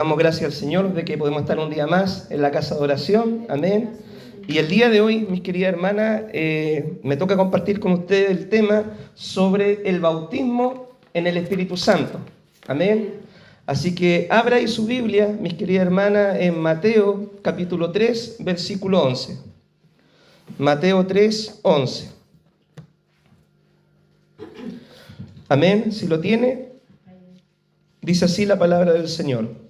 Damos gracias al Señor de que podemos estar un día más en la casa de oración. Amén. Y el día de hoy, mis queridas hermanas, me toca compartir con ustedes el tema sobre el bautismo en el Espíritu Santo. Amén. Así que abra ahí su Biblia, mis queridas hermanas, en Mateo capítulo 3, versículo 11. Mateo 3, 11. Amén. Si lo tiene, dice así la palabra del Señor.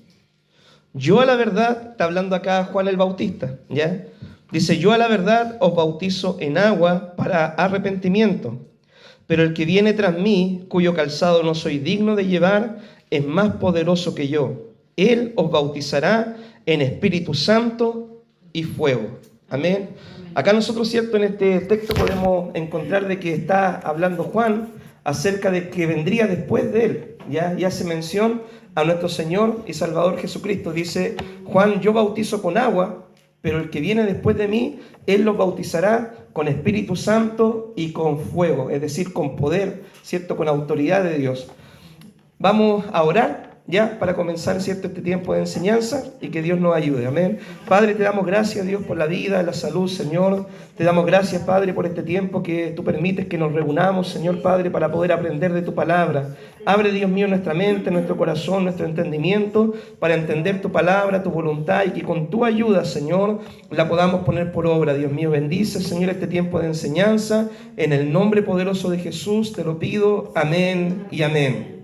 Yo a la verdad, está hablando acá Juan el Bautista, ¿ya? Dice, yo a la verdad os bautizo en agua para arrepentimiento, pero el que viene tras mí, cuyo calzado no soy digno de llevar, es más poderoso que yo. Él os bautizará en Espíritu Santo y fuego. Amén. Acá nosotros, cierto, en este texto podemos encontrar de que está hablando Juan acerca de que vendría después de él, ¿ya? Y hace mención a nuestro Señor y Salvador Jesucristo. Dice Juan, yo bautizo con agua, pero el que viene después de mí, Él los bautizará con Espíritu Santo y con fuego, es decir, con poder, ¿cierto? Con autoridad de Dios. Vamos a orar ya para comenzar, ¿cierto?, este tiempo de enseñanza y que Dios nos ayude. Amén. Padre, te damos gracias, Dios, por la vida, la salud, Señor. Te damos gracias, Padre, por este tiempo que tú permites que nos reunamos, Señor, Padre, para poder aprender de tu palabra. Abre, Dios mío, nuestra mente, nuestro corazón, nuestro entendimiento para entender tu palabra, tu voluntad y que con tu ayuda, Señor, la podamos poner por obra. Dios mío, bendice, Señor, este tiempo de enseñanza. En el nombre poderoso de Jesús te lo pido. Amén y amén.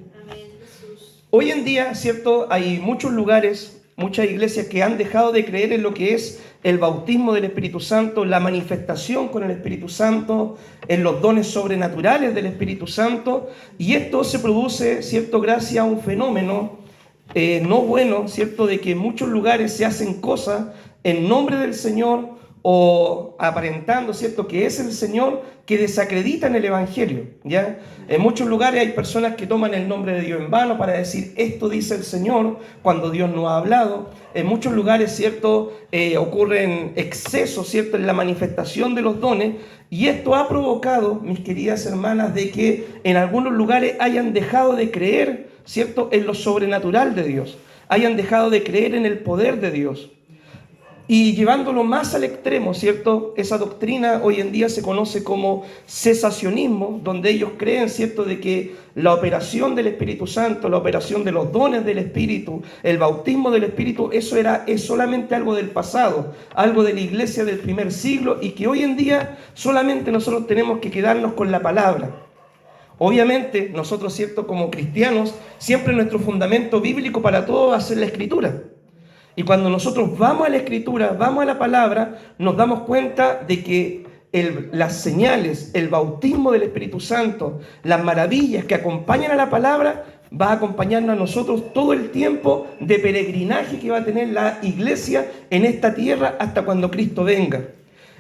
Hoy en día, ¿cierto?, hay muchos lugares, muchas iglesias que han dejado de creer en lo que es el bautismo del Espíritu Santo, la manifestación con el Espíritu Santo, en los dones sobrenaturales del Espíritu Santo. Y esto se produce, ¿cierto?, gracias a un fenómeno no bueno, ¿cierto?, de que en muchos lugares se hacen cosas en nombre del Señor o aparentando, ¿cierto?, que es el Señor, que desacreditan el Evangelio, ¿ya? En muchos lugares hay personas que toman el nombre de Dios en vano para decir, esto dice el Señor, cuando Dios no ha hablado. En muchos lugares, ¿cierto?, ocurren excesos, ¿cierto?, en la manifestación de los dones, y esto ha provocado, mis queridas hermanas, de que en algunos lugares hayan dejado de creer, ¿cierto?, en lo sobrenatural de Dios, hayan dejado de creer en el poder de Dios. Y llevándolo más al extremo, ¿cierto? Esa doctrina hoy en día se conoce como cesacionismo, donde ellos creen, ¿cierto?, de que la operación del Espíritu Santo, la operación de los dones del Espíritu, el bautismo del Espíritu, es solamente algo del pasado, algo de la iglesia del primer siglo, y que hoy en día solamente nosotros tenemos que quedarnos con la palabra. Obviamente, nosotros, ¿cierto?, como cristianos, siempre nuestro fundamento bíblico para todo va a ser la Escritura. Y cuando nosotros vamos a la Escritura, vamos a la palabra, nos damos cuenta de que las señales, el bautismo del Espíritu Santo, las maravillas que acompañan a la palabra, va a acompañarnos a nosotros todo el tiempo de peregrinaje que va a tener la iglesia en esta tierra hasta cuando Cristo venga.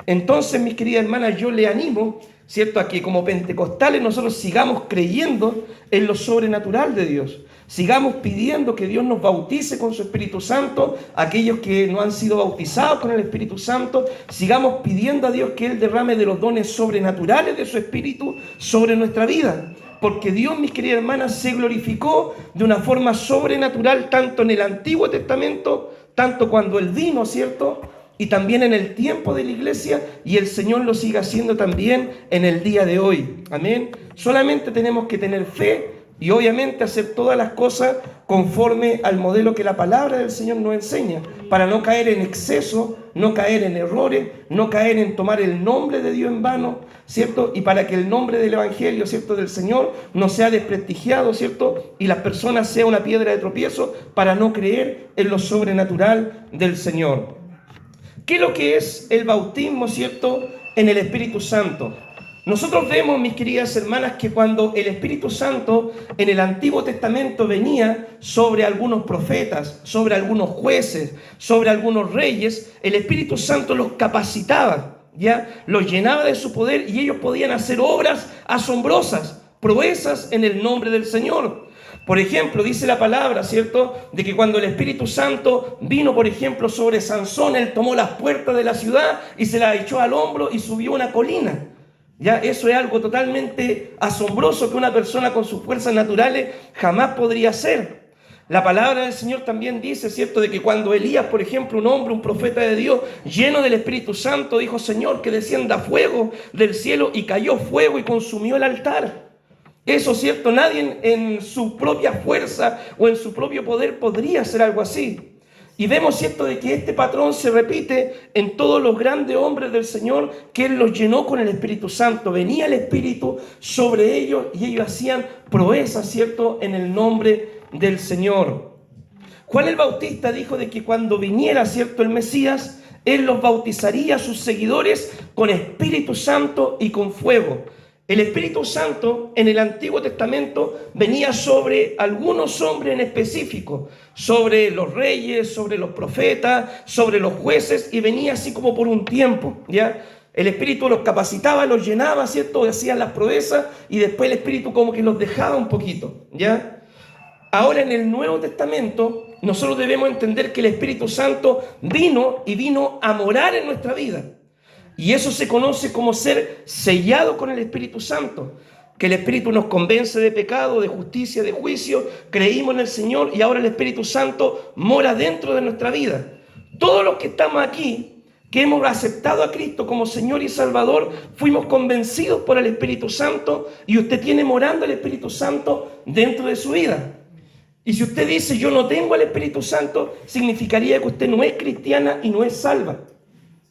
Entonces, mis queridas hermanas, yo le animo, ¿cierto?, a que como pentecostales nosotros sigamos creyendo en lo sobrenatural de Dios. Sigamos pidiendo que Dios nos bautice con su Espíritu Santo, aquellos que no han sido bautizados con el Espíritu Santo. Sigamos pidiendo a Dios que Él derrame de los dones sobrenaturales de su Espíritu sobre nuestra vida. Porque Dios, mis queridas hermanas, se glorificó de una forma sobrenatural tanto en el Antiguo Testamento, tanto cuando Él vino, ¿cierto?, y también en el tiempo de la iglesia, y el Señor lo sigue haciendo también en el día de hoy. Amén. Solamente tenemos que tener fe y obviamente hacer todas las cosas conforme al modelo que la palabra del Señor nos enseña, para no caer en exceso, no caer en errores, no caer en tomar el nombre de Dios en vano, ¿cierto? Y para que el nombre del Evangelio, ¿cierto?, del Señor no sea desprestigiado, ¿cierto? Y las personas sean una piedra de tropiezo para no creer en lo sobrenatural del Señor. ¿Qué es lo que es el bautismo, ¿cierto?, en el Espíritu Santo? Nosotros vemos, mis queridas hermanas, que cuando el Espíritu Santo en el Antiguo Testamento venía sobre algunos profetas, sobre algunos jueces, sobre algunos reyes, el Espíritu Santo los capacitaba, ¿ya? Los llenaba de su poder y ellos podían hacer obras asombrosas, proezas en el nombre del Señor. Por ejemplo, dice la palabra, ¿cierto?, de que cuando el Espíritu Santo vino, por ejemplo, sobre Sansón, él tomó las puertas de la ciudad y se las echó al hombro y subió una colina. Ya, eso es algo totalmente asombroso que una persona con sus fuerzas naturales jamás podría hacer. La palabra del Señor también dice, ¿cierto?, de que cuando Elías, por ejemplo, un hombre, un profeta de Dios, lleno del Espíritu Santo, dijo: Señor, que descienda fuego del cielo, y cayó fuego y consumió el altar. Eso, ¿cierto? Nadie en su propia fuerza o en su propio poder podría hacer algo así. Y vemos, ¿cierto?, de que este patrón se repite en todos los grandes hombres del Señor, que Él los llenó con el Espíritu Santo. Venía el Espíritu sobre ellos y ellos hacían proezas, ¿cierto?, en el nombre del Señor. Juan el Bautista dijo de que cuando viniera, ¿cierto?, el Mesías, Él los bautizaría a sus seguidores con Espíritu Santo y con fuego. El Espíritu Santo en el Antiguo Testamento venía sobre algunos hombres en específico, sobre los reyes, sobre los profetas, sobre los jueces, y venía así como por un tiempo, ¿ya? El Espíritu los capacitaba, los llenaba, ¿cierto? Hacían las proezas y después el Espíritu como que los dejaba un poquito, ¿ya? Ahora en el Nuevo Testamento nosotros debemos entender que el Espíritu Santo vino a morar en nuestra vida. Y eso se conoce como ser sellado con el Espíritu Santo. Que el Espíritu nos convence de pecado, de justicia, de juicio. Creímos en el Señor y ahora el Espíritu Santo mora dentro de nuestra vida. Todos los que estamos aquí, que hemos aceptado a Cristo como Señor y Salvador, fuimos convencidos por el Espíritu Santo, y usted tiene morando el Espíritu Santo dentro de su vida. Y si usted dice: yo no tengo el Espíritu Santo, significaría que usted no es cristiana y no es salva.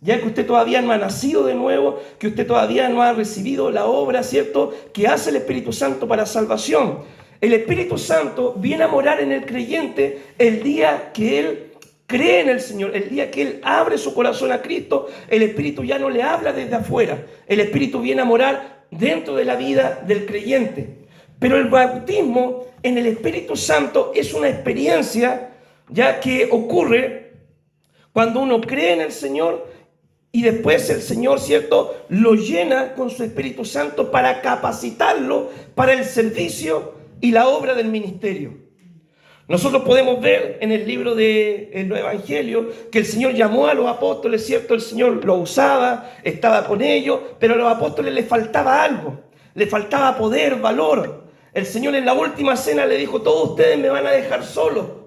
Ya que usted todavía no ha nacido de nuevo, que usted todavía no ha recibido la obra, ¿cierto?, que hace el Espíritu Santo para salvación. El Espíritu Santo viene a morar en el creyente el día que él cree en el Señor, el día que él abre su corazón a Cristo. El Espíritu ya no le habla desde afuera, el Espíritu viene a morar dentro de la vida del creyente. Pero el bautismo en el Espíritu Santo es una experiencia ya que ocurre cuando uno cree en el Señor. Y después el Señor, ¿cierto?, lo llena con su Espíritu Santo para capacitarlo para el servicio y la obra del ministerio. Nosotros podemos ver en el libro de los Evangelios que el Señor llamó a los apóstoles, ¿cierto? El Señor los usaba, estaba con ellos, pero a los apóstoles les faltaba algo, les faltaba poder, valor. El Señor en la última cena le dijo: todos ustedes me van a dejar solo.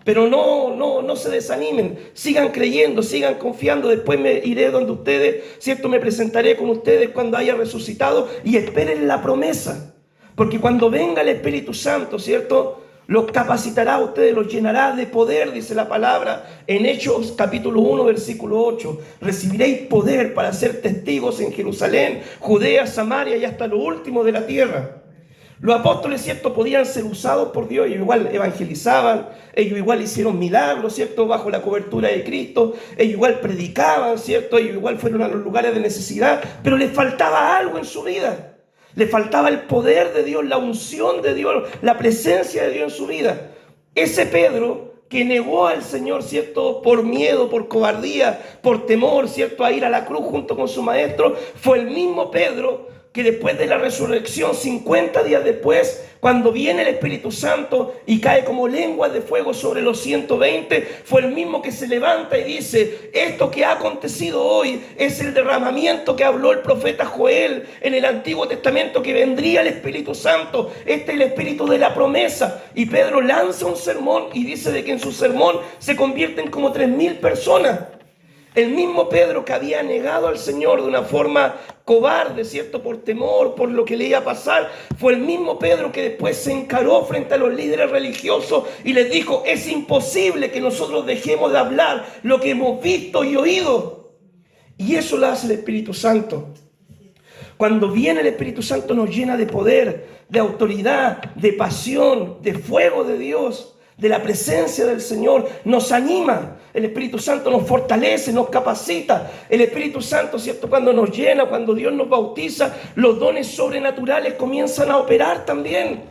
Pero no se desanimen, sigan creyendo, sigan confiando. Después me iré donde ustedes, ¿cierto? Me presentaré con ustedes cuando haya resucitado, y esperen la promesa. Porque cuando venga el Espíritu Santo, ¿cierto?, los capacitará a ustedes, los llenará de poder, dice la palabra en Hechos capítulo 1, versículo 8. Recibiréis poder para ser testigos en Jerusalén, Judea, Samaria y hasta lo último de la tierra. Los apóstoles, ¿cierto?, podían ser usados por Dios. Ellos igual evangelizaban, ellos igual hicieron milagros, ¿cierto?, bajo la cobertura de Cristo. Ellos igual predicaban, ¿cierto?, ellos igual fueron a los lugares de necesidad, pero les faltaba algo en su vida. Les faltaba el poder de Dios, la unción de Dios, la presencia de Dios en su vida. Ese Pedro que negó al Señor, ¿cierto?, por miedo, por cobardía, por temor, ¿cierto?, a ir a la cruz junto con su maestro, fue el mismo Pedro que después de la resurrección, 50 días después, cuando viene el Espíritu Santo y cae como lenguas de fuego sobre los 120, fue el mismo que se levanta y dice: esto que ha acontecido hoy es el derramamiento que habló el profeta Joel en el Antiguo Testamento, que vendría el Espíritu Santo. Este es el Espíritu de la promesa. Y Pedro lanza un sermón y dice de que en su sermón se convierten como 3.000 personas. El mismo Pedro que había negado al Señor de una forma cobarde, ¿cierto?, por temor, por lo que le iba a pasar, fue el mismo Pedro que después se encaró frente a los líderes religiosos y les dijo: es imposible que nosotros dejemos de hablar lo que hemos visto y oído. Y eso lo hace el Espíritu Santo. Cuando viene el Espíritu Santo nos llena de poder, de autoridad, de pasión, de fuego de Dios, de la presencia del Señor. Nos anima. El Espíritu Santo nos fortalece, nos capacita. El Espíritu Santo, ¿cierto?, cuando nos llena, cuando Dios nos bautiza, los dones sobrenaturales comienzan a operar también.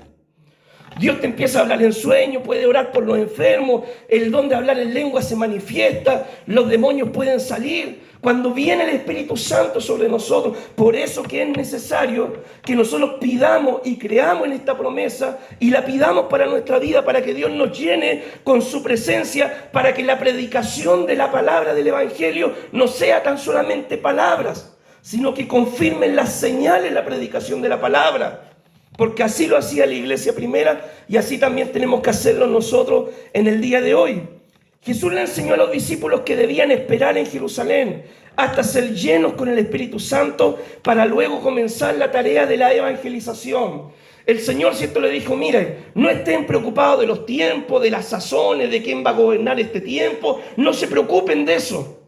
Dios te empieza a hablar en sueños, puede orar por los enfermos, el don de hablar en lengua se manifiesta, los demonios pueden salir cuando viene el Espíritu Santo sobre nosotros. Por eso que es necesario que nosotros pidamos y creamos en esta promesa y la pidamos para nuestra vida, para que Dios nos llene con su presencia, para que la predicación de la palabra del Evangelio no sea tan solamente palabras, sino que confirmen las señales la predicación de la palabra. porque así lo hacía la iglesia primera y así también tenemos que hacerlo nosotros en el día de hoy. Jesús le enseñó a los discípulos que debían esperar en Jerusalén hasta ser llenos con el Espíritu Santo para luego comenzar la tarea de la evangelización. El Señor, ¿cierto?, le dijo, miren, no estén preocupados de los tiempos, de las sazones, de quién va a gobernar este tiempo. No se preocupen de eso.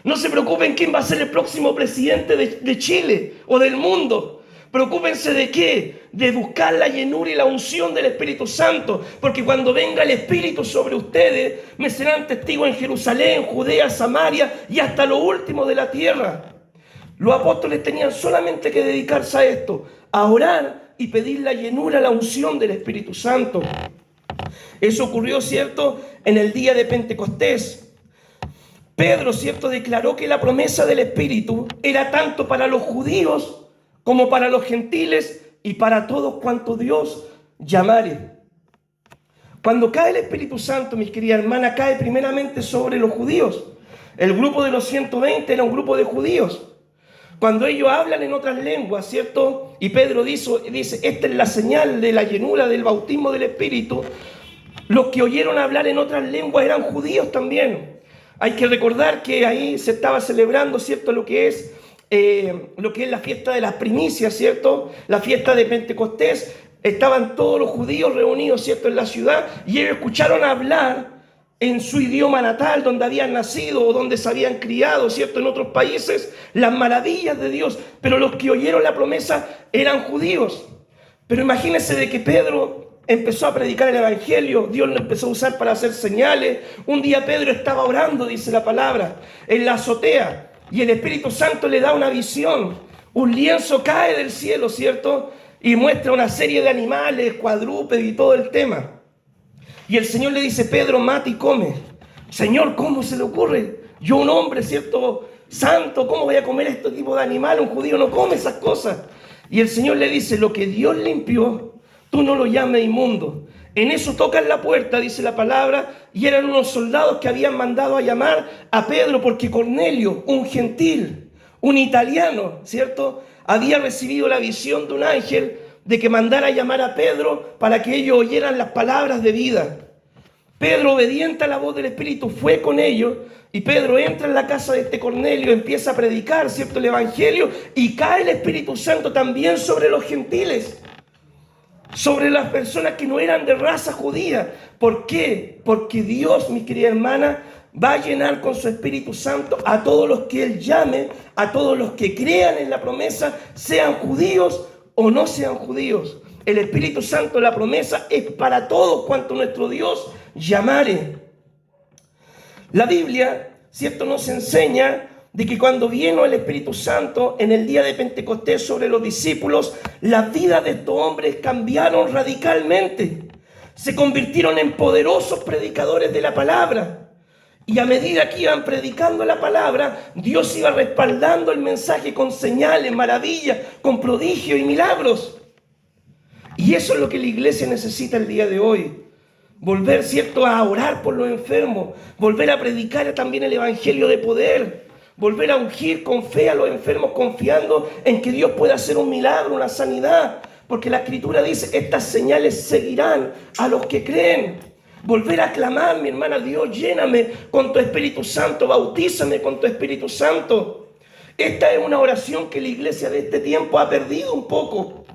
No se preocupen quién va a ser el próximo presidente de Chile o del mundo. Preocúpense de qué, de buscar la llenura y la unción del Espíritu Santo, porque cuando venga el Espíritu sobre ustedes, me serán testigos en Jerusalén, Judea, Samaria y hasta lo último de la tierra. Los apóstoles tenían solamente que dedicarse a esto, a orar y pedir la llenura, la unción del Espíritu Santo. Eso ocurrió, ¿cierto?, en el día de Pentecostés. Pedro, ¿cierto?, declaró que la promesa del Espíritu era tanto para los judíos como para los gentiles y para todos cuantos Dios llamare. Cuando cae el Espíritu Santo, mis queridas hermanas, cae primeramente sobre los judíos. El grupo de los 120 era un grupo de judíos. Cuando ellos hablan en otras lenguas, ¿cierto? Y Pedro dice, esta es la señal de la llenura del bautismo del Espíritu. Los que oyeron hablar en otras lenguas eran judíos también. Hay que recordar que ahí se estaba celebrando, ¿cierto?, lo que es la fiesta de las primicias, ¿cierto? La fiesta de Pentecostés. Estaban todos los judíos reunidos, ¿cierto?, en la ciudad, y ellos escucharon hablar en su idioma natal, donde habían nacido o donde se habían criado, ¿cierto?, en otros países, las maravillas de Dios. Pero los que oyeron la promesa eran judíos. Pero imagínense de que Pedro empezó a predicar el evangelio, Dios lo empezó a usar para hacer señales. Un día Pedro estaba orando, dice la palabra, en la azotea, y el Espíritu Santo le da una visión. Un lienzo cae del cielo, ¿cierto?, y muestra una serie de animales, cuadrúpedos y todo el tema. Y el Señor le dice, Pedro, mata y come. Señor, ¿cómo se le ocurre? Yo, un hombre, ¿cierto?, santo, ¿cómo voy a comer este tipo de animal? Un judío no come esas cosas. Y el Señor le dice, lo que Dios limpió, tú no lo llames inmundo. En eso tocan la puerta, dice la palabra, y eran unos soldados que habían mandado a llamar a Pedro porque Cornelio, un gentil, un italiano, ¿cierto?, había recibido la visión de un ángel de que mandara a llamar a Pedro para que ellos oyeran las palabras de vida. Pedro, obediente a la voz del Espíritu, fue con ellos, y Pedro entra en la casa de este Cornelio, empieza a predicar, ¿cierto?, el evangelio, y cae el Espíritu Santo también sobre los gentiles, sobre las personas que no eran de raza judía. ¿Por qué? Porque Dios, mi querida hermana, va a llenar con su Espíritu Santo a todos los que Él llame, a todos los que crean en la promesa, sean judíos o no sean judíos. El Espíritu Santo, la promesa, es para todos cuanto nuestro Dios llamare. La Biblia, ¿cierto?, nos enseña de que cuando vino el Espíritu Santo en el día de Pentecostés sobre los discípulos, las vidas de estos hombres cambiaron radicalmente. Se convirtieron en poderosos predicadores de la palabra. Y a medida que iban predicando la palabra, Dios iba respaldando el mensaje con señales, maravillas, con prodigios y milagros. Y eso es lo que la iglesia necesita el día de hoy. Volver, ¿cierto?, a orar por los enfermos. Volver a predicar también el evangelio de poder. Volver a ungir con fe a los enfermos, confiando en que Dios puede hacer un milagro, una sanidad. Porque la Escritura dice, estas señales seguirán a los que creen. Volver a clamar, mi hermana, Dios, lléname con tu Espíritu Santo, bautízame con tu Espíritu Santo. Esta es una oración que la iglesia de este tiempo ha perdido un poco.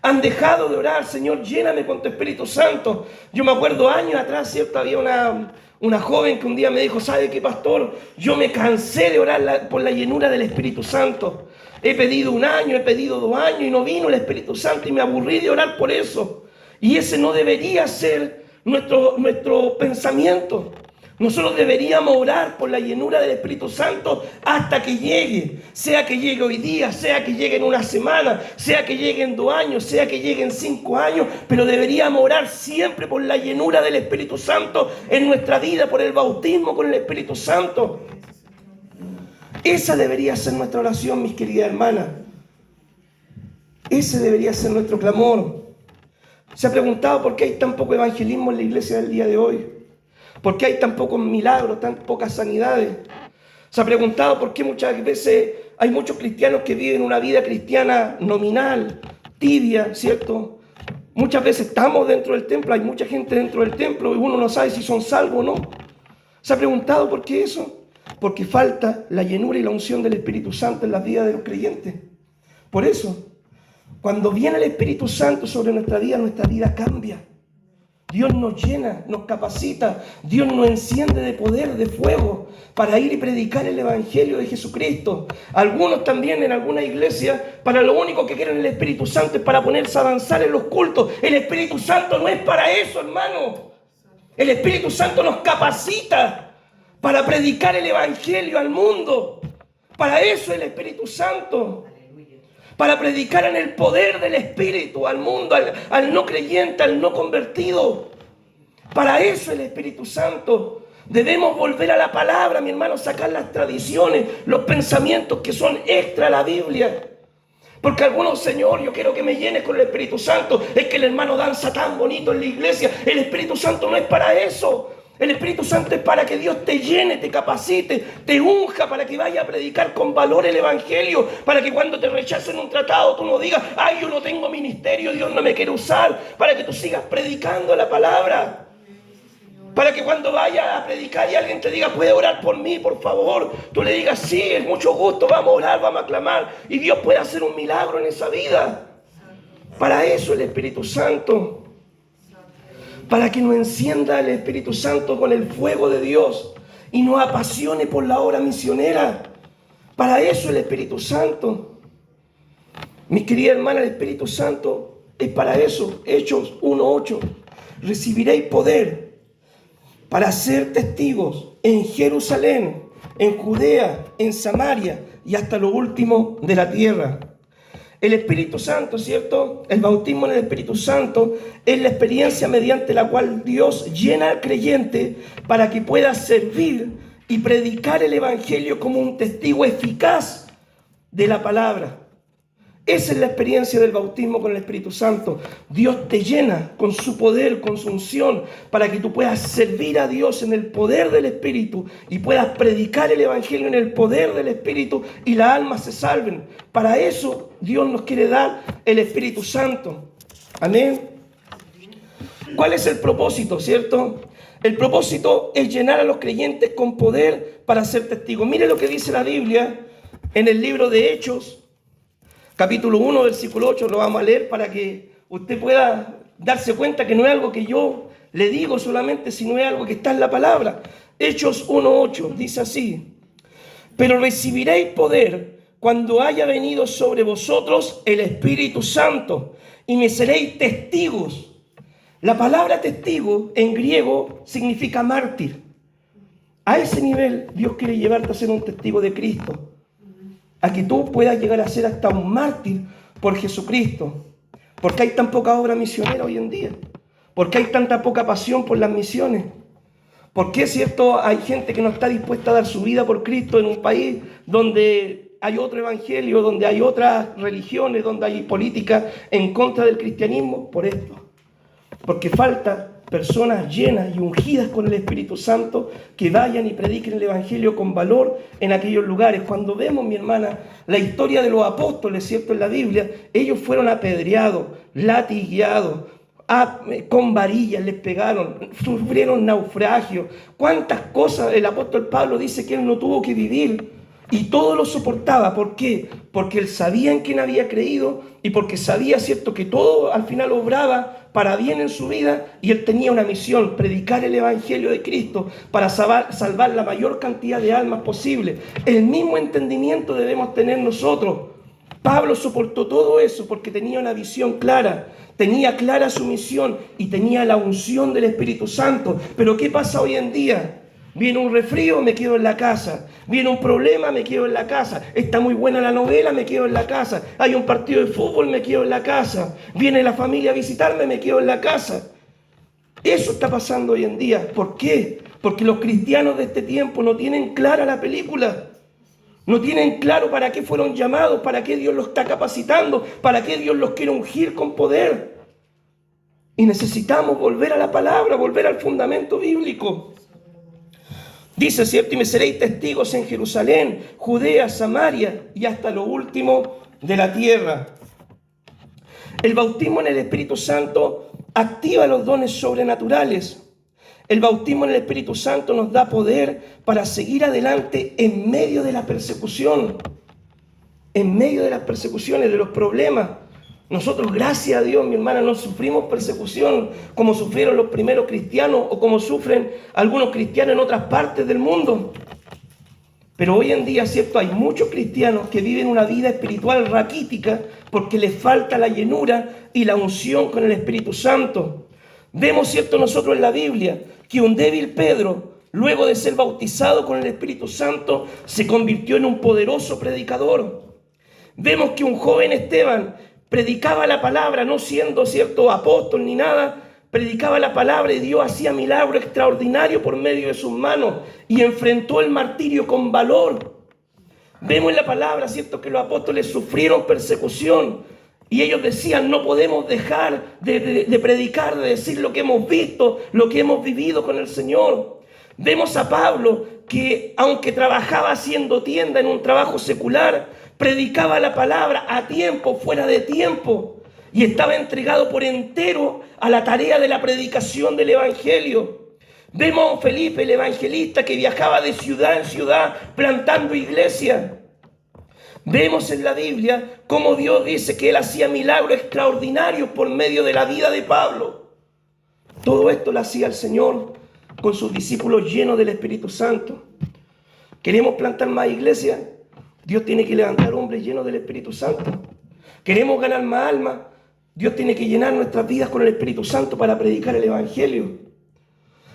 Han dejado de orar, Señor, lléname con tu Espíritu Santo. Yo me acuerdo años atrás, ¿cierto? Había una joven que un día me dijo, ¿sabe qué, pastor? Yo me cansé de orar por la llenura del Espíritu Santo. He pedido 1 año, he pedido 2 años y no vino el Espíritu Santo y me aburrí de orar por eso. Y ese no debería ser nuestro pensamiento. Nosotros deberíamos orar por la llenura del Espíritu Santo hasta que llegue. Sea que llegue hoy día, sea que llegue en 1 semana, sea que llegue en 2 años, sea que llegue en 5 años. Pero deberíamos orar siempre por la llenura del Espíritu Santo en nuestra vida, por el bautismo con el Espíritu Santo. Esa debería ser nuestra oración, mis queridas hermanas. Ese debería ser nuestro clamor. ¿Se ha preguntado por qué hay tan poco evangelismo en la iglesia del día de hoy? ¿Por qué hay tan pocos milagros, tan pocas sanidades? ¿Se ha preguntado por qué muchas veces hay muchos cristianos que viven una vida cristiana nominal, tibia, ¿cierto? Muchas veces estamos dentro del templo, hay mucha gente dentro del templo y uno no sabe si son salvos o no. ¿Se ha preguntado por qué eso? Porque falta la llenura y la unción del Espíritu Santo en las vidas de los creyentes. Por eso, cuando viene el Espíritu Santo sobre nuestra vida cambia. Dios nos llena, nos capacita, Dios nos enciende de poder, de fuego, para ir y predicar el Evangelio de Jesucristo. Algunos también en alguna iglesia, para lo único que quieren el Espíritu Santo es para ponerse a danzar en los cultos. El Espíritu Santo no es para eso, hermano. El Espíritu Santo nos capacita para predicar el Evangelio al mundo. Para eso el Espíritu Santo. Para predicar en el poder del Espíritu al mundo, al no creyente, al no convertido. Para eso el Espíritu Santo. Debemos volver a la palabra, mi hermano, sacar las tradiciones, los pensamientos que son extra a la Biblia. Porque algunos, Señor, yo quiero que me llenes con el Espíritu Santo. Es que el hermano danza tan bonito en la iglesia. El Espíritu Santo no es para eso. El Espíritu Santo es para que Dios te llene, te capacite, te unja para que vaya a predicar con valor el Evangelio, para que cuando te rechacen un tratado tú no digas, ay, yo no tengo ministerio, Dios no me quiere usar, para que tú sigas predicando la palabra. Para que cuando vayas a predicar y alguien te diga, puede orar por mí, por favor, tú le digas, sí, es mucho gusto, vamos a orar, vamos a clamar, y Dios puede hacer un milagro en esa vida. Para eso el Espíritu Santo. Para que nos encienda el Espíritu Santo con el fuego de Dios y nos apasione por la obra misionera. Para eso el Espíritu Santo. Mis queridas hermanas, el Espíritu Santo es para eso. Hechos 1:8. Recibiréis poder para ser testigos en Jerusalén, en Judea, en Samaria y hasta lo último de la tierra. El Espíritu Santo, ¿cierto? El bautismo en el Espíritu Santo es la experiencia mediante la cual Dios llena al creyente para que pueda servir y predicar el Evangelio como un testigo eficaz de la palabra. Esa es la experiencia del bautismo con el Espíritu Santo. Dios te llena con su poder, con su unción, para que tú puedas servir a Dios en el poder del Espíritu y puedas predicar el Evangelio en el poder del Espíritu y las almas se salven. Para eso Dios nos quiere dar el Espíritu Santo. Amén. ¿Cuál es el propósito, cierto? El propósito es llenar a los creyentes con poder para ser testigos. Mire lo que dice la Biblia en el libro de Hechos. Capítulo 1, versículo 8, lo vamos a leer para que usted pueda darse cuenta que no es algo que yo le digo solamente, sino es algo que está en la palabra. Hechos 1:8 dice así: pero recibiréis poder cuando haya venido sobre vosotros el Espíritu Santo y me seréis testigos. La palabra testigo en griego significa mártir. A ese nivel Dios quiere llevarte a ser un testigo de Cristo, a que tú puedas llegar a ser hasta un mártir por Jesucristo. ¿Por qué hay tan poca obra misionera hoy en día? ¿Por qué hay tanta poca pasión por las misiones? ¿Por qué, cierto, hay gente que no está dispuesta a dar su vida por Cristo en un país donde hay otro evangelio, donde hay otras religiones, donde hay política en contra del cristianismo? Por esto. Porque falta personas llenas y ungidas con el Espíritu Santo que vayan y prediquen el Evangelio con valor en aquellos lugares. Cuando vemos, mi hermana, la historia de los apóstoles, ¿cierto? En la Biblia, ellos fueron apedreados, latigueados, con varillas les pegaron, sufrieron naufragio. ¿Cuántas cosas el apóstol Pablo dice que él no tuvo que vivir? Y todo lo soportaba. ¿Por qué? Porque él sabía en quién había creído y porque sabía, ¿cierto?, que todo al final obraba para bien en su vida, y él tenía una misión: predicar el Evangelio de Cristo para salvar la mayor cantidad de almas posible. El mismo entendimiento debemos tener nosotros. Pablo soportó todo eso porque tenía una visión clara, tenía clara su misión y tenía la unción del Espíritu Santo. Pero ¿qué pasa hoy en día? Viene un resfrío, me quedo en la casa. Viene un problema, me quedo en la casa. Está muy buena la novela, me quedo en la casa. Hay un partido de fútbol, me quedo en la casa. Viene la familia a visitarme, me quedo en la casa. Eso está pasando hoy en día. ¿Por qué? Porque los cristianos de este tiempo no tienen clara la película. No tienen claro para qué fueron llamados, para qué Dios los está capacitando, para qué Dios los quiere ungir con poder. Y necesitamos volver a la palabra, volver al fundamento bíblico. Dice, ¿cierto? Y me seréis testigos en Jerusalén, Judea, Samaria y hasta lo último de la tierra. El bautismo en el Espíritu Santo activa los dones sobrenaturales. El bautismo en el Espíritu Santo nos da poder para seguir adelante en medio de la persecución, en medio de las persecuciones, de los problemas. Nosotros, gracias a Dios, mi hermana, no sufrimos persecución como sufrieron los primeros cristianos o como sufren algunos cristianos en otras partes del mundo. Pero hoy en día, ¿cierto? Hay muchos cristianos que viven una vida espiritual raquítica porque les falta la llenura y la unción con el Espíritu Santo. Vemos, ¿cierto?, nosotros en la Biblia que un débil Pedro, luego de ser bautizado con el Espíritu Santo, se convirtió en un poderoso predicador. Vemos que un joven Esteban predicaba la palabra, no siendo, ¿cierto?, apóstol ni nada, predicaba la palabra y Dios hacía milagros extraordinarios por medio de sus manos y enfrentó el martirio con valor. Vemos en la palabra, ¿cierto?, que los apóstoles sufrieron persecución y ellos decían, no podemos dejar de predicar, de decir lo que hemos visto, lo que hemos vivido con el Señor. Vemos a Pablo que, aunque trabajaba haciendo tienda en un trabajo secular, predicaba la palabra a tiempo, fuera de tiempo, y estaba entregado por entero a la tarea de la predicación del Evangelio. Vemos a Felipe, el evangelista, que viajaba de ciudad en ciudad plantando iglesias. Vemos en la Biblia cómo Dios dice que Él hacía milagros extraordinarios por medio de la vida de Pablo. Todo esto lo hacía el Señor con sus discípulos llenos del Espíritu Santo. ¿Queremos plantar más iglesias? Dios tiene que levantar hombres llenos del Espíritu Santo. ¿Queremos ganar más almas? Dios tiene que llenar nuestras vidas con el Espíritu Santo para predicar el Evangelio.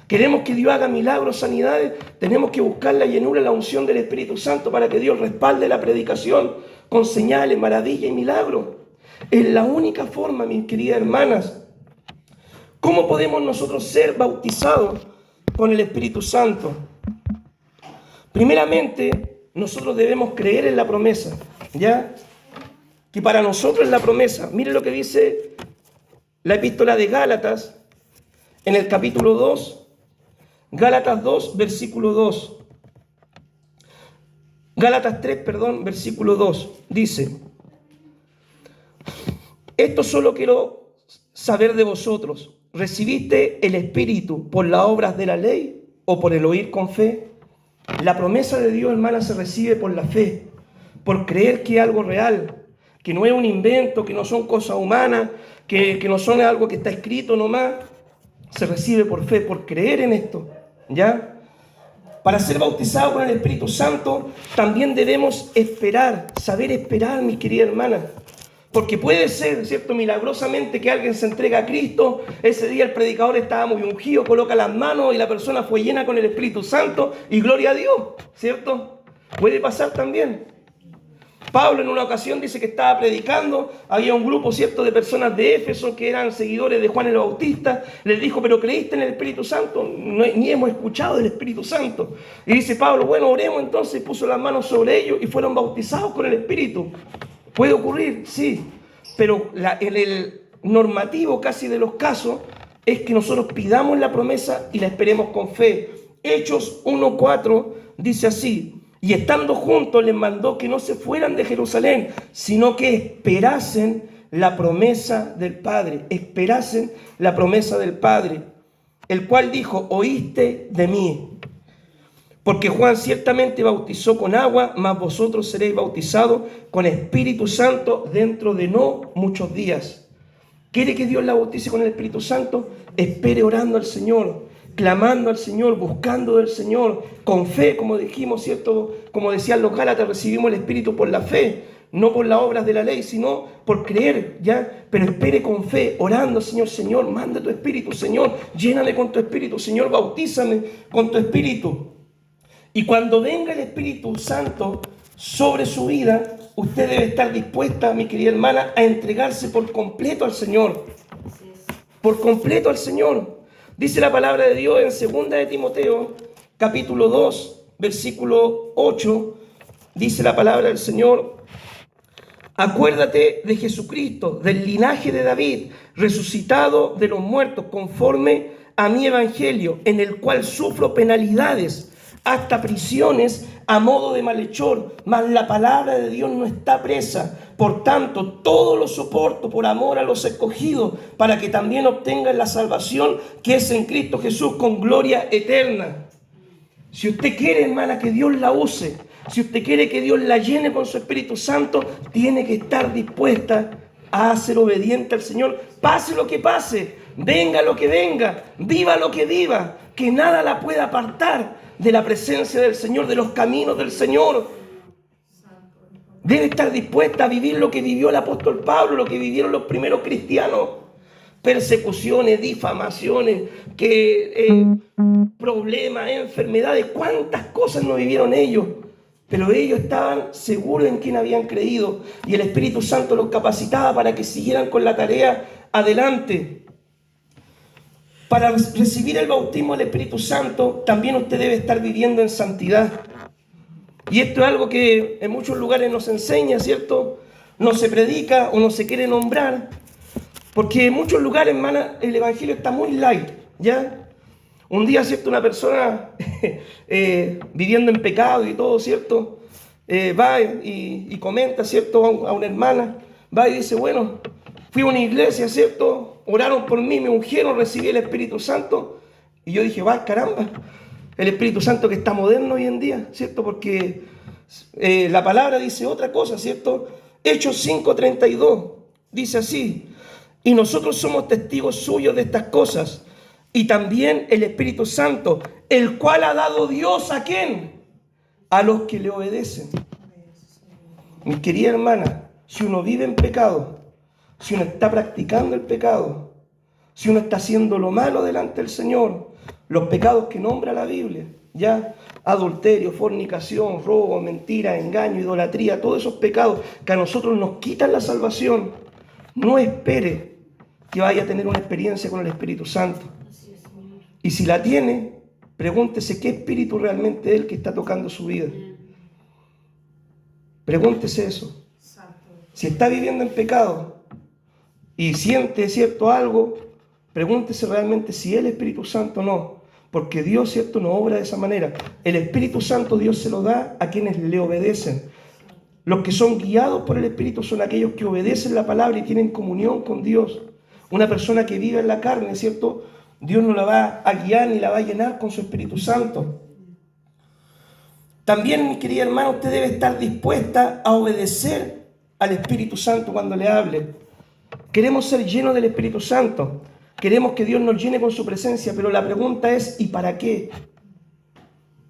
¿Queremos que Dios haga milagros, sanidades? Tenemos que buscar la llenura, la unción del Espíritu Santo para que Dios respalde la predicación con señales, maravillas y milagros. Es la única forma, mis queridas hermanas. ¿Cómo podemos nosotros ser bautizados con el Espíritu Santo? Primeramente, nosotros debemos creer en la promesa, ¿ya? Que para nosotros es la promesa. Mire lo que dice la epístola de Gálatas en el capítulo 2. Gálatas 2, versículo 2. Gálatas 3, versículo 2. Dice: esto solo quiero saber de vosotros. ¿Recibiste el Espíritu por las obras de la ley o por el oír con fe? La promesa de Dios, hermana, se recibe por la fe, por creer que es algo real, que no es un invento, que no son cosas humanas, que no son algo que está escrito nomás. Se recibe por fe, por creer en esto, ¿ya? Para ser bautizados con el Espíritu Santo también debemos esperar, saber esperar, mis queridas hermanas. Porque puede ser, ¿cierto?, milagrosamente que alguien se entrega a Cristo. Ese día el predicador estaba muy ungido, coloca las manos y la persona fue llena con el Espíritu Santo y gloria a Dios, ¿cierto? Puede pasar también. Pablo en una ocasión dice que estaba predicando, había un grupo, ¿cierto?, de personas de Éfeso que eran seguidores de Juan el Bautista. Les dijo, ¿pero creíste en el Espíritu Santo? No, ni hemos escuchado del Espíritu Santo. Y dice Pablo, bueno, oremos entonces, puso las manos sobre ellos y fueron bautizados con el Espíritu. ¿Puede ocurrir? Sí, pero el normativo casi de los casos es que nosotros pidamos la promesa y la esperemos con fe. Hechos 1:4 dice así: y estando juntos les mandó que no se fueran de Jerusalén, sino que esperasen la promesa del Padre. Esperasen la promesa del Padre, el cual dijo, oíste de mí. Porque Juan ciertamente bautizó con agua, mas vosotros seréis bautizados con Espíritu Santo dentro de no muchos días. ¿Quiere que Dios la bautice con el Espíritu Santo? Espere orando al Señor, clamando al Señor, buscando del Señor, con fe, como dijimos, ¿cierto? Como decían los Gálatas, recibimos el Espíritu por la fe, no por las obras de la ley, sino por creer, ¿ya? Pero espere con fe, orando, Señor, manda tu Espíritu, Señor, lléname con tu Espíritu, Señor, bautízame con tu Espíritu. Y cuando venga el Espíritu Santo sobre su vida, usted debe estar dispuesta, mi querida hermana, a entregarse por completo al Señor. Por completo al Señor. Dice la palabra de Dios en 2 de Timoteo, capítulo 2, versículo 8. Dice la palabra del Señor: acuérdate de Jesucristo, del linaje de David, resucitado de los muertos, conforme a mi evangelio, en el cual sufro penalidades, hasta prisiones a modo de malhechor, mas la palabra de Dios no está presa. Por tanto, todo lo soporto por amor a los escogidos, para que también obtengan la salvación que es en Cristo Jesús con gloria eterna. Si usted quiere, hermana, que Dios la use, si usted quiere que Dios la llene con su Espíritu Santo, tiene que estar dispuesta a ser obediente al Señor, pase lo que pase, venga lo que venga, viva lo que viva, que nada la pueda apartar de la presencia del Señor, de los caminos del Señor. Debe estar dispuesta a vivir lo que vivió el apóstol Pablo, lo que vivieron los primeros cristianos. Persecuciones, difamaciones, problemas, enfermedades, cuántas cosas no vivieron ellos. Pero ellos estaban seguros en quien habían creído y el Espíritu Santo los capacitaba para que siguieran con la tarea adelante. Para recibir el bautismo del Espíritu Santo, también usted debe estar viviendo en santidad. Y esto es algo que en muchos lugares no se enseña, ¿cierto? No se predica o no se quiere nombrar. Porque en muchos lugares, hermana, el Evangelio está muy light, ¿ya? Un día, ¿cierto? Una persona viviendo en pecado y todo, ¿cierto? Va y comenta, ¿cierto? A una hermana, va y dice, bueno, fui a una iglesia, ¿cierto? Oraron por mí, me ungieron, recibí el Espíritu Santo. Y yo dije, va, caramba, el Espíritu Santo que está moderno hoy en día, ¿cierto? Porque la palabra dice otra cosa, ¿cierto? Hechos 5:32 dice así, y nosotros somos testigos suyos de estas cosas, y también el Espíritu Santo, el cual ha dado Dios ¿a quién? A los que le obedecen. Mi querida hermana, si uno vive en pecado, si uno está practicando el pecado, si uno está haciendo lo malo delante del Señor, los pecados que nombra la Biblia, ya, adulterio, fornicación, robo, mentira, engaño, idolatría, todos esos pecados que a nosotros nos quitan la salvación, no espere que vaya a tener una experiencia con el Espíritu Santo. Y si la tiene, pregúntese qué espíritu realmente es el que está tocando su vida. Pregúntese eso. Si está viviendo en pecado y siente, ¿cierto?, algo, pregúntese realmente si es el Espíritu Santo o no. Porque Dios, ¿cierto?, no obra de esa manera. El Espíritu Santo Dios se lo da a quienes le obedecen. Los que son guiados por el Espíritu son aquellos que obedecen la palabra y tienen comunión con Dios. Una persona que vive en la carne, ¿cierto?, Dios no la va a guiar ni la va a llenar con su Espíritu Santo. También, mi querida hermana, usted debe estar dispuesta a obedecer al Espíritu Santo cuando le hable. Queremos ser llenos del Espíritu Santo. Queremos que Dios nos llene con su presencia, pero la pregunta es, ¿y para qué?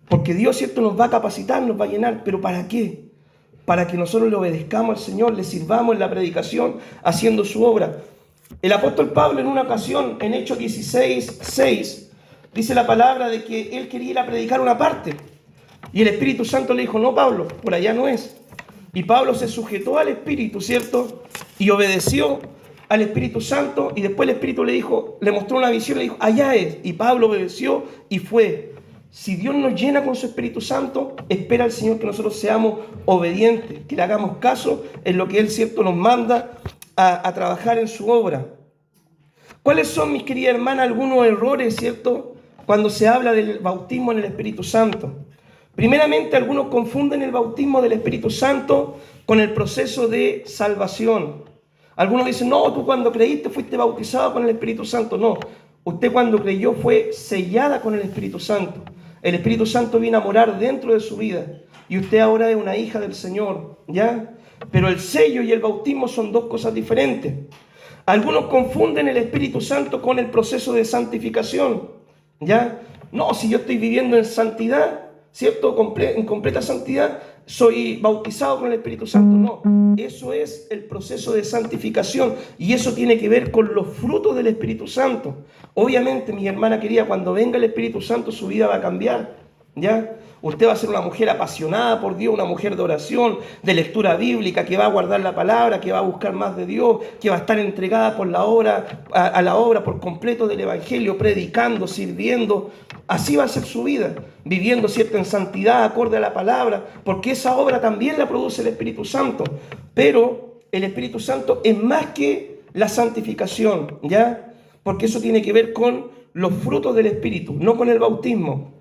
Porque Dios, ¿cierto?, nos va a capacitar, nos va a llenar, pero ¿para qué? Para que nosotros le obedezcamos al Señor, le sirvamos en la predicación, haciendo su obra. El apóstol Pablo en una ocasión, en Hechos 16:6, dice la palabra de que él quería ir a predicar una parte. Y el Espíritu Santo le dijo, no, Pablo, por allá no es. Y Pablo se sujetó al Espíritu, ¿cierto? Y obedeció al Espíritu Santo. Y después el Espíritu le dijo, le mostró una visión, le dijo, allá es. Y Pablo obedeció y fue. Si Dios nos llena con su Espíritu Santo, espera al Señor que nosotros seamos obedientes, que le hagamos caso en lo que Él, ¿cierto?, nos manda a trabajar en su obra. ¿Cuáles son, mis queridas hermanas, algunos errores, ¿cierto?, cuando se habla del bautismo en el Espíritu Santo? Primeramente, algunos confunden el bautismo del Espíritu Santo con el proceso de salvación. Algunos dicen, no, tú cuando creíste fuiste bautizado con el Espíritu Santo. No, usted cuando creyó fue sellada con el Espíritu Santo. El Espíritu Santo viene a morar dentro de su vida y usted ahora es una hija del Señor, ¿ya? Pero el sello y el bautismo son dos cosas diferentes. Algunos confunden el Espíritu Santo con el proceso de santificación, ¿ya? No, si yo estoy viviendo en santidad, ¿cierto?, en completa santidad, soy bautizado con el Espíritu Santo. No, eso es el proceso de santificación y eso tiene que ver con los frutos del Espíritu Santo. Obviamente, mi hermana querida, cuando venga el Espíritu Santo, su vida va a cambiar, ¿ya? Usted va a ser una mujer apasionada por Dios, una mujer de oración, de lectura bíblica, que va a guardar la palabra, que va a buscar más de Dios, que va a estar entregada por la obra, a la obra por completo del Evangelio, predicando, sirviendo. Así va a ser su vida, viviendo, ¿cierto?, en santidad, acorde a la palabra, porque esa obra también la produce el Espíritu Santo. Pero el Espíritu Santo es más que la santificación, ¿ya? Porque eso tiene que ver con los frutos del Espíritu, no con el bautismo.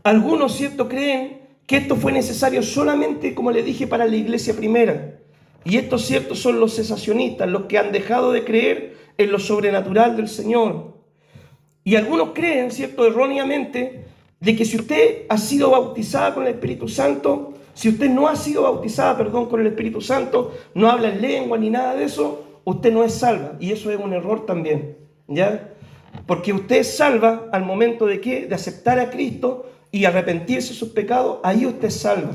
Algunos, ¿cierto?, creen que esto fue necesario solamente, como le dije, para la iglesia primera. Y estos, ¿cierto?, son los cesacionistas, los que han dejado de creer en lo sobrenatural del Señor. Y algunos creen, ¿cierto?, erróneamente, de que si usted ha sido bautizada con el Espíritu Santo, si usted no ha sido bautizada, con el Espíritu Santo, no habla en lengua ni nada de eso, usted no es salva. Y eso es un error también, ¿ya? Porque usted es salva al momento de ¿qué? De aceptar a Cristo y arrepentirse de sus pecados, ahí usted es salva.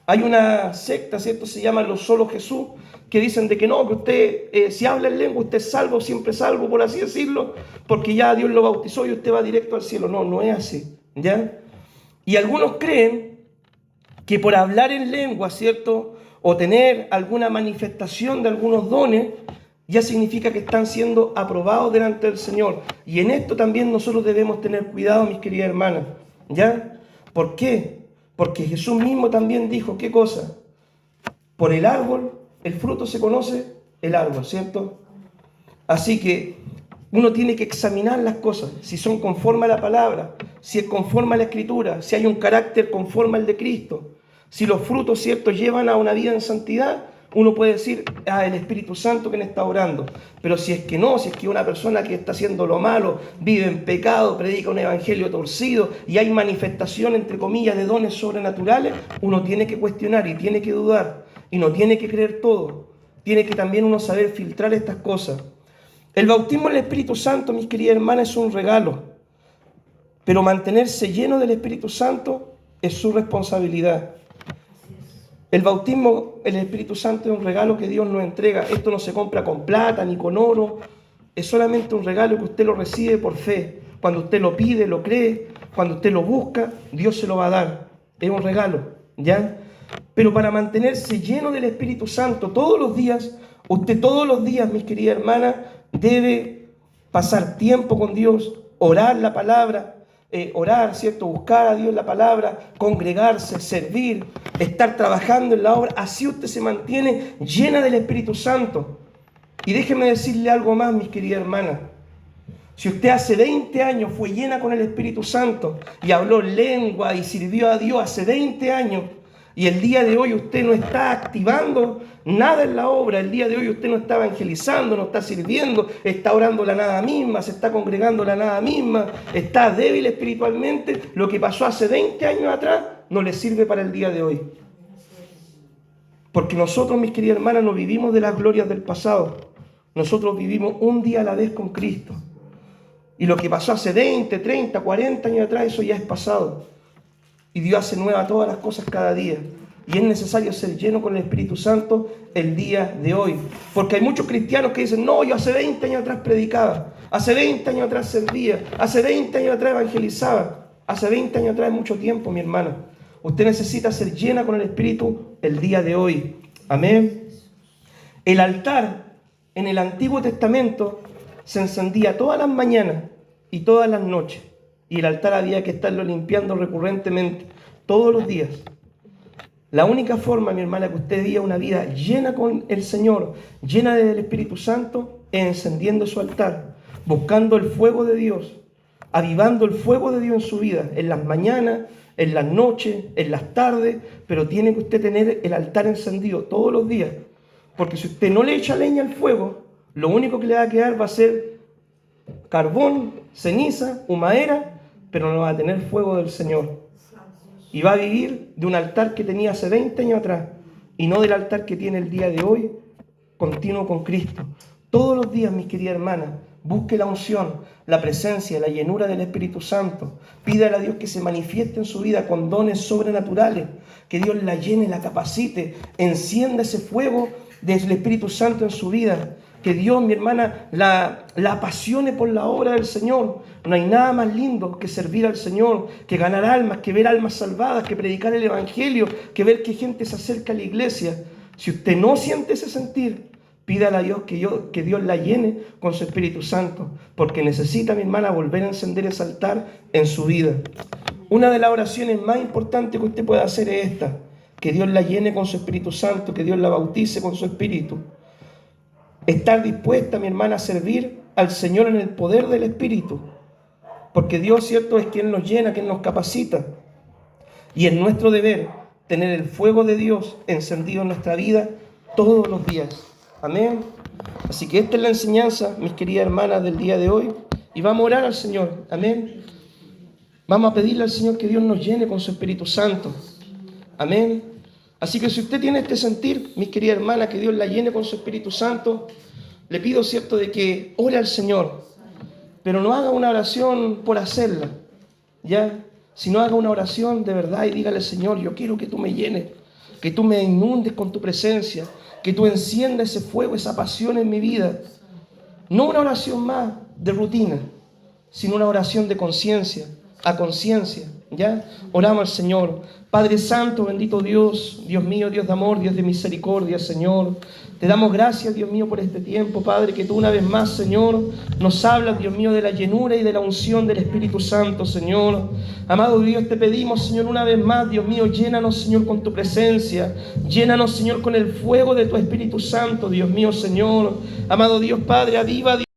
Hay una secta, ¿cierto? Se llama Los Solo Jesús, que dicen de que no, que usted, si habla en lengua, usted es salvo, siempre salvo, por así decirlo, porque ya Dios lo bautizó y usted va directo al cielo. No, no es así, ¿ya? Y algunos creen que por hablar en lengua, ¿cierto?, o tener alguna manifestación de algunos dones, ya significa que están siendo aprobados delante del Señor. Y en esto también nosotros debemos tener cuidado, mis queridas hermanas, ¿ya? ¿Por qué? Porque Jesús mismo también dijo, ¿qué cosa? Por el árbol, el fruto se conoce el árbol, ¿cierto? Así que uno tiene que examinar las cosas, si son conforme a la palabra, si es conforme a la Escritura, si hay un carácter conforme al de Cristo, si los frutos, ¿cierto?, llevan a una vida en santidad. Uno puede decir, el Espíritu Santo que me está orando. Pero si es que no, si es que una persona que está haciendo lo malo, vive en pecado, predica un evangelio torcido y hay manifestación, entre comillas, de dones sobrenaturales, uno tiene que cuestionar y tiene que dudar y no tiene que creer todo. Tiene que también uno saber filtrar estas cosas. El bautismo del Espíritu Santo, mis queridas hermanas, es un regalo. Pero mantenerse lleno del Espíritu Santo es su responsabilidad. El bautismo, el Espíritu Santo es un regalo que Dios nos entrega. Esto no se compra con plata ni con oro. Es solamente un regalo que usted lo recibe por fe. Cuando usted lo pide, lo cree. Cuando usted lo busca, Dios se lo va a dar. Es un regalo, ¿ya? Pero para mantenerse lleno del Espíritu Santo todos los días, usted todos los días, mis queridas hermanas, debe pasar tiempo con Dios, orar la palabra, orar, ¿cierto? Buscar a Dios en la palabra, congregarse, servir, estar trabajando en la obra. Así usted se mantiene llena del Espíritu Santo. Y déjeme decirle algo más, mis queridas hermanas. Si usted hace 20 años fue llena con el Espíritu Santo y habló lengua y sirvió a Dios hace 20 años, y el día de hoy usted no está activando nada en la obra, el día de hoy usted no está evangelizando, no está sirviendo, está orando la nada misma, se está congregando la nada misma, está débil espiritualmente, lo que pasó hace 20 años atrás no le sirve para el día de hoy. Porque nosotros, mis queridas hermanas, no vivimos de las glorias del pasado. Nosotros vivimos un día a la vez con Cristo. Y lo que pasó hace 20, 30, 40 años atrás, eso ya es pasado. Y Dios hace nueva todas las cosas cada día. Y es necesario ser lleno con el Espíritu Santo el día de hoy. Porque hay muchos cristianos que dicen, no, yo hace 20 años atrás predicaba, hace 20 años atrás servía, hace 20 años atrás evangelizaba. Hace 20 años atrás es mucho tiempo, mi hermana. Usted necesita ser llena con el Espíritu el día de hoy. Amén. El altar en el Antiguo Testamento se encendía todas las mañanas y todas las noches. Y el altar había que estarlo limpiando recurrentemente, todos los días. La única forma, mi hermana, que usted viva una vida llena con el Señor, llena del Espíritu Santo, es encendiendo su altar, buscando el fuego de Dios, avivando el fuego de Dios en su vida, en las mañanas, en las noches, en las tardes, pero tiene que usted tener el altar encendido todos los días, porque si usted no le echa leña al fuego, lo único que le va a quedar va a ser carbón, ceniza, humadera, pero no va a tener fuego del Señor. Y va a vivir de un altar que tenía hace 20 años atrás y no del altar que tiene el día de hoy, continuo con Cristo. Todos los días, mis queridas hermanas, busque la unción, la presencia, la llenura del Espíritu Santo. Pídale a Dios que se manifieste en su vida con dones sobrenaturales, que Dios la llene, la capacite, encienda ese fuego del Espíritu Santo en su vida. Que Dios, mi hermana, la apasione por la obra del Señor. No hay nada más lindo que servir al Señor, que ganar almas, que ver almas salvadas, que predicar el Evangelio, que ver que gente se acerca a la iglesia. Si usted no siente ese sentir, pídale a Dios que Dios la llene con su Espíritu Santo, porque necesita, mi hermana, volver a encender ese altar en su vida. Una de las oraciones más importantes que usted puede hacer es esta: que Dios la llene con su Espíritu Santo, que Dios la bautice con su Espíritu. Estar dispuesta, mi hermana, a servir al Señor en el poder del Espíritu. Porque Dios, cierto, es quien nos llena, quien nos capacita. Y es nuestro deber tener el fuego de Dios encendido en nuestra vida todos los días. Amén. Así que esta es la enseñanza, mis queridas hermanas, del día de hoy. Y vamos a orar al Señor. Amén. Vamos a pedirle al Señor que Dios nos llene con su Espíritu Santo. Amén. Así que si usted tiene este sentir, mis queridas hermanas, que Dios la llene con su Espíritu Santo, le pido, ¿cierto?, de que ore al Señor, pero no haga una oración por hacerla, ¿ya? Sino haga una oración de verdad y dígale: Señor, yo quiero que tú me llenes, que tú me inundes con tu presencia, que tú enciendas ese fuego, esa pasión en mi vida. No una oración más de rutina, sino una oración de conciencia, a conciencia, ¿ya? Oramos al Señor. Padre Santo, bendito Dios, Dios mío, Dios de amor, Dios de misericordia, Señor. Te damos gracias, Dios mío, por este tiempo, Padre, que tú una vez más, Señor, nos hablas, Dios mío, de la llenura y de la unción del Espíritu Santo, Señor. Amado Dios, te pedimos, Señor, una vez más, Dios mío, llénanos, Señor, con tu presencia. Llénanos, Señor, con el fuego de tu Espíritu Santo, Dios mío, Señor. Amado Dios, Padre, aviva, Dios.